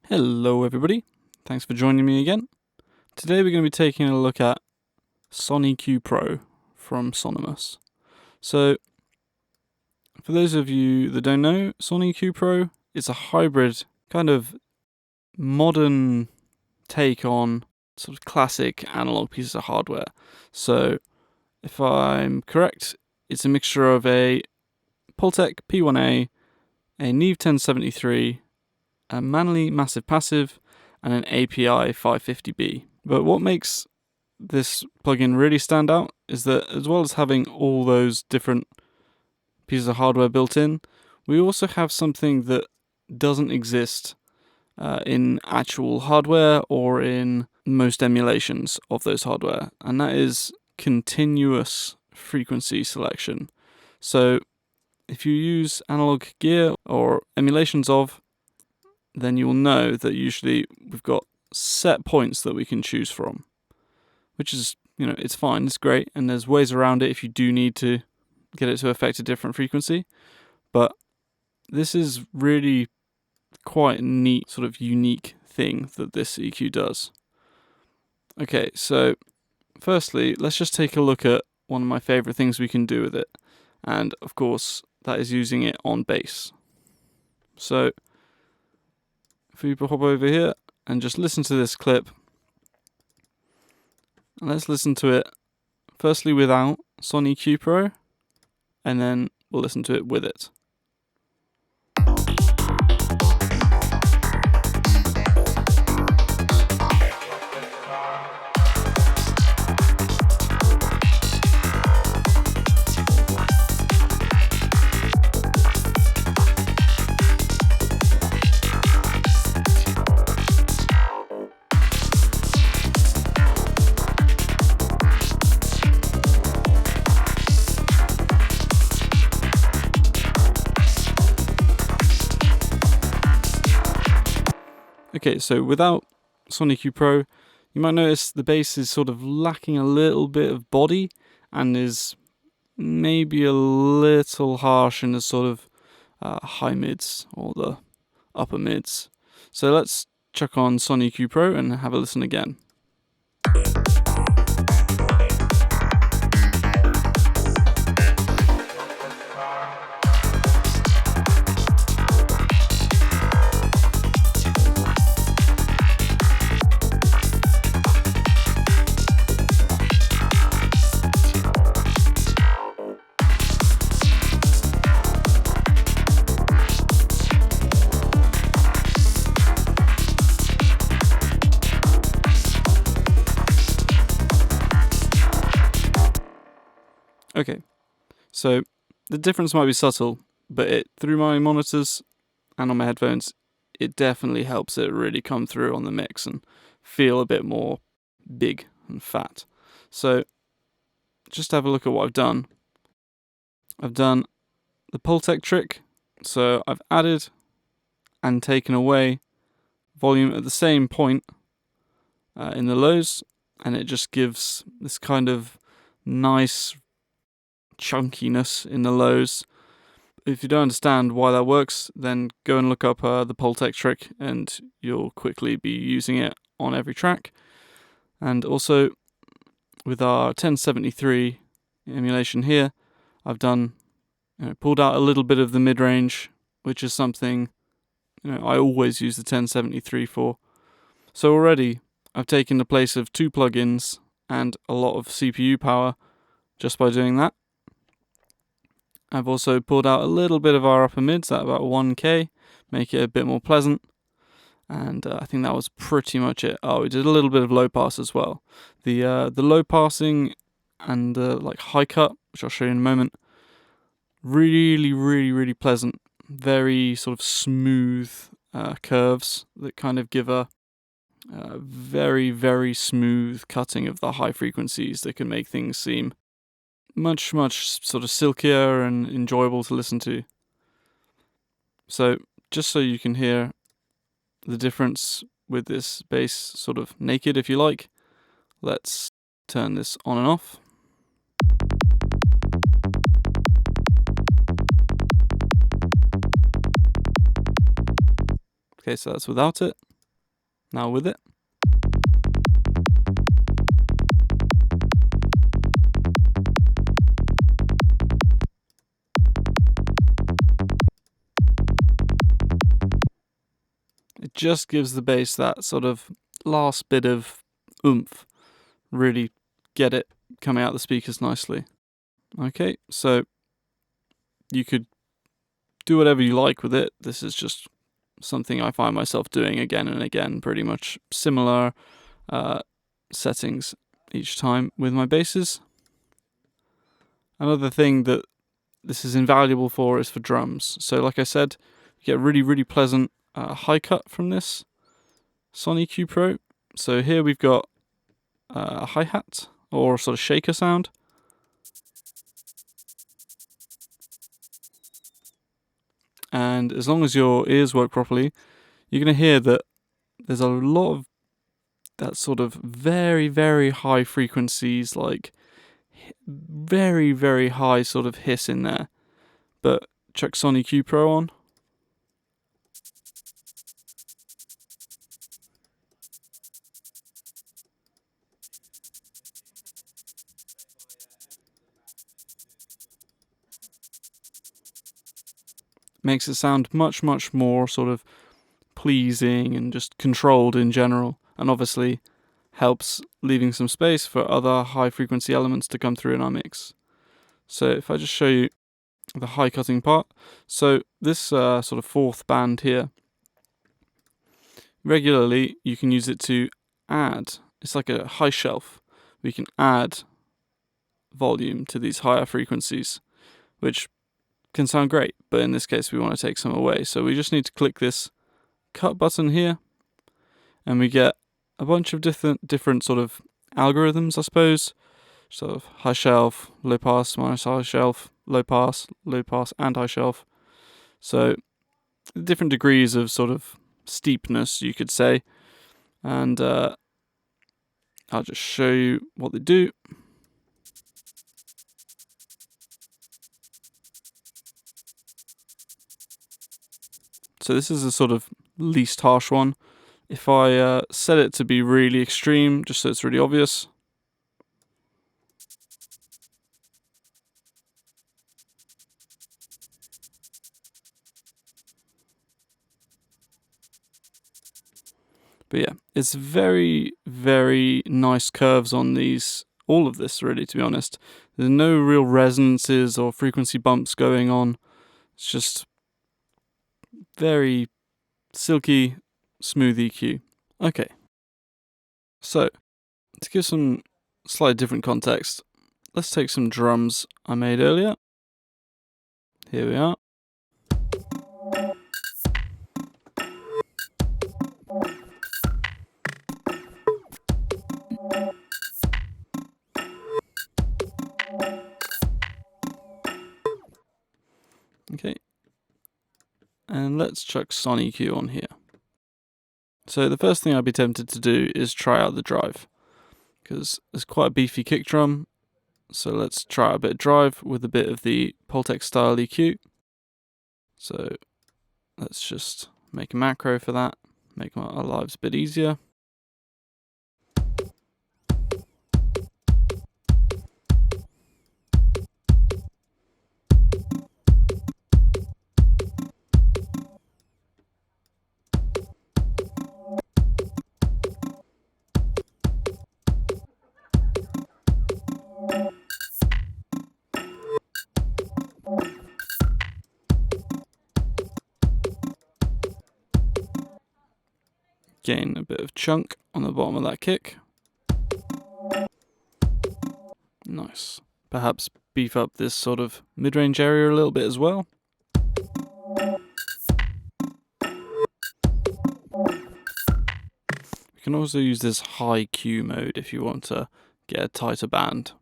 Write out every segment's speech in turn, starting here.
Hello everybody, thanks for joining me again. Today we're going to be taking a look at SonEQPro from Sonimus. So, for those of you that don't know, SonEQPro is a hybrid, kind of modern take on sort of classic analog pieces of hardware. So, if I'm correct, it's a mixture of a Pultec P1A, a Neve 1073, a Manly Massive Passive, and an API 550B. But what makes this plugin really stand out is that, as well as having all those different pieces of hardware built in, we also have something that doesn't exist in actual hardware or in most emulations of those hardware, and that is continuous frequency selection. So if you use analog gear or emulations of, then you will know that usually we've got set points that we can choose from, which is, it's fine, it's great, and there's ways around it if you do need to get it to affect a different frequency. But this is really quite a neat, sort of unique thing that this EQ does. Okay, so firstly, let's just take a look at one of my favorite things we can do with it, and of course that is using it on bass. So if we hop over here and just listen to this clip, and let's listen to it firstly without SonEQPro, and then we'll listen to it with it. Okay, so without SonEQPro, you might notice the bass is sort of lacking a little bit of body and is maybe a little harsh in the sort of high mids or the upper mids. So let's chuck on SonEQPro and have a listen again. Okay, so the difference might be subtle, but through my monitors and on my headphones, it definitely helps it really come through on the mix and feel a bit more big and fat. So just have a look at what I've done. I've done the Pultec Trick, so I've added and taken away volume at the same point in the lows, and it just gives this kind of nice chunkiness in the lows. If you don't understand why that works, then go and look up the Pultec Trick and you'll quickly be using it on every track. And also with our 1073 emulation here, I've done pulled out a little bit of the mid-range, which is something I always use the 1073 for. So already I've taken the place of 2 plugins and a lot of CPU power just by doing that. I've also pulled out a little bit of our upper mids at about 1K, make it a bit more pleasant, and I think that was pretty much it. Oh, we did a little bit of low pass as well. The low passing and like high cut, which I'll show you in a moment, really pleasant, very sort of smooth curves that kind of give a very smooth cutting of the high frequencies that can make things seem much sort of silkier and enjoyable to listen to. So just so you can hear the difference with this bass sort of naked, if you like, let's turn this on and off. Okay, so that's without it. Now with it. It just gives the bass that sort of last bit of oomph. Really get it coming out the speakers nicely. Okay, so you could do whatever you like with it. This is just something I find myself doing again and again, pretty much similar settings each time with my basses. Another thing that this is invaluable for is for drums. So like I said, you get really, really pleasant high cut from this SonEQPro. So here we've got a hi-hat or sort of shaker sound. And as long as your ears work properly, you're going to hear that there's a lot of that sort of very, very high frequencies, like very, very high sort of hiss in there. But chuck SonEQPro on. Makes it sound much, much more sort of pleasing and just controlled in general, and obviously helps leaving some space for other high frequency elements to come through in our mix. So if I just show you the high cutting part, so this sort of fourth band here, regularly you can use it to add, it's like a high shelf, we can add volume to these higher frequencies, which can sound great, but in this case we want to take some away. So we just need to click this cut button here, and we get a bunch of different sort of algorithms, I suppose. Sort of high shelf, low pass, minus high shelf, low pass, and high shelf. So different degrees of sort of steepness, you could say. And I'll just show you what they do. So this is a sort of least harsh one. If I set it to be really extreme, just so it's really obvious. But yeah, it's very, very nice curves on these, all of this really, to be honest. There's no real resonances or frequency bumps going on. It's just very silky, smooth EQ. Okay. So, to give some slightly different context, let's take some drums I made earlier. Here we are. Okay. And let's chuck SonEQ on here. So the first thing I'd be tempted to do is try out the drive, because it's quite a beefy kick drum. So let's try out a bit of drive with a bit of the Pultec style EQ. So let's just make a macro for that, make our lives a bit easier. Gain a bit of chunk on the bottom of that kick. Nice. Perhaps beef up this sort of mid-range area a little bit as well. You can also use this high Q mode if you want to get a tighter band.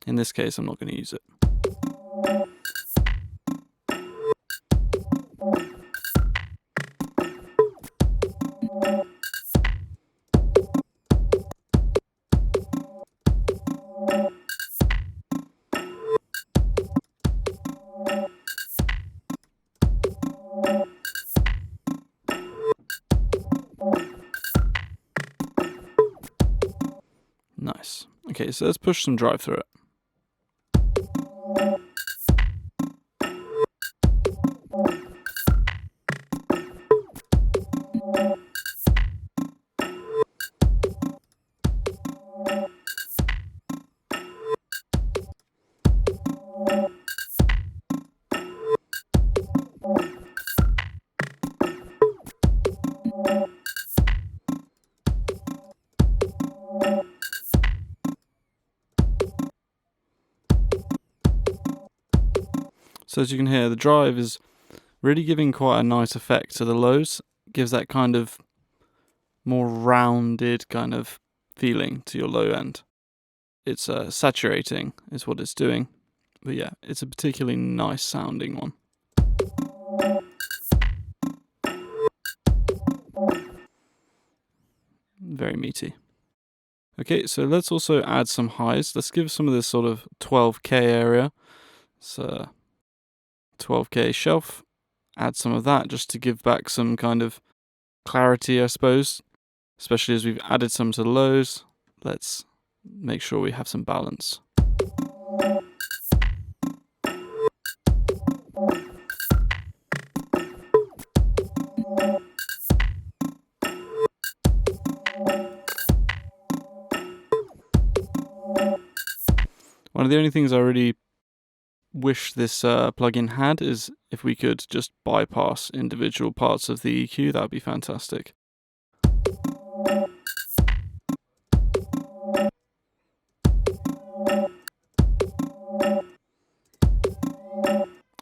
In this case, I'm not going to use it. Okay, so let's push some drive through it. So as you can hear, the drive is really giving quite a nice effect to the lows. It gives that kind of more rounded kind of feeling to your low end. It's saturating is what it's doing. But yeah, it's a particularly nice sounding one. Very meaty. Okay, so let's also add some highs. Let's give some of this sort of 12k area. It's a 12k shelf. Add some of that just to give back some kind of clarity, I suppose. Especially as we've added some to the lows. Let's make sure we have some balance. One of the only things I really wish this plugin had is if we could just bypass individual parts of the EQ, that would be fantastic.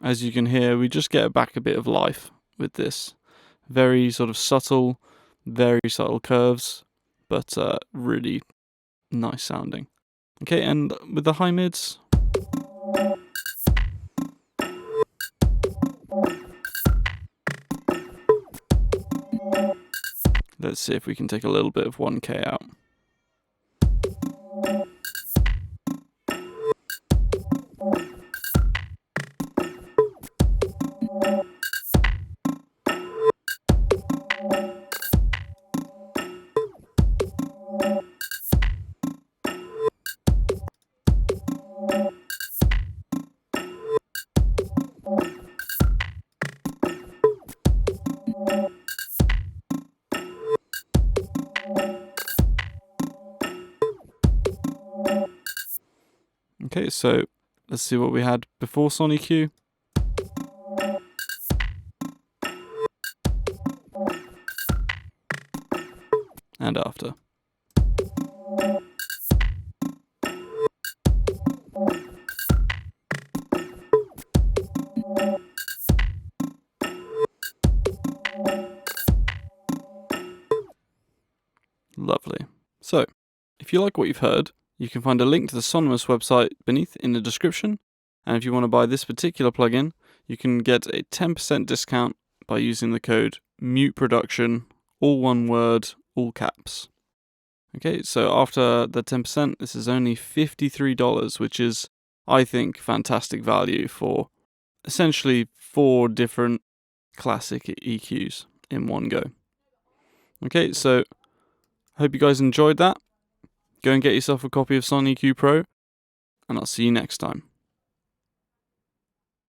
As you can hear, we just get back a bit of life with this. Very sort of subtle, very subtle curves, but really nice sounding. Okay, and with the high mids, let's see if we can take a little bit of 1K out. Okay, so let's see what we had before SonEQ. And after. Lovely. So, if you like what you've heard, you can find a link to the Sonimus website beneath in the description. And if you want to buy this particular plugin, you can get a 10% discount by using the code MUTEPRODUCTION, all one word, all caps. Okay, so after the 10%, this is only $53, which is, I think, fantastic value for essentially 4 different classic EQs in one go. Okay, so hope you guys enjoyed that. Go and get yourself a copy of SonEQPro, and I'll see you next time.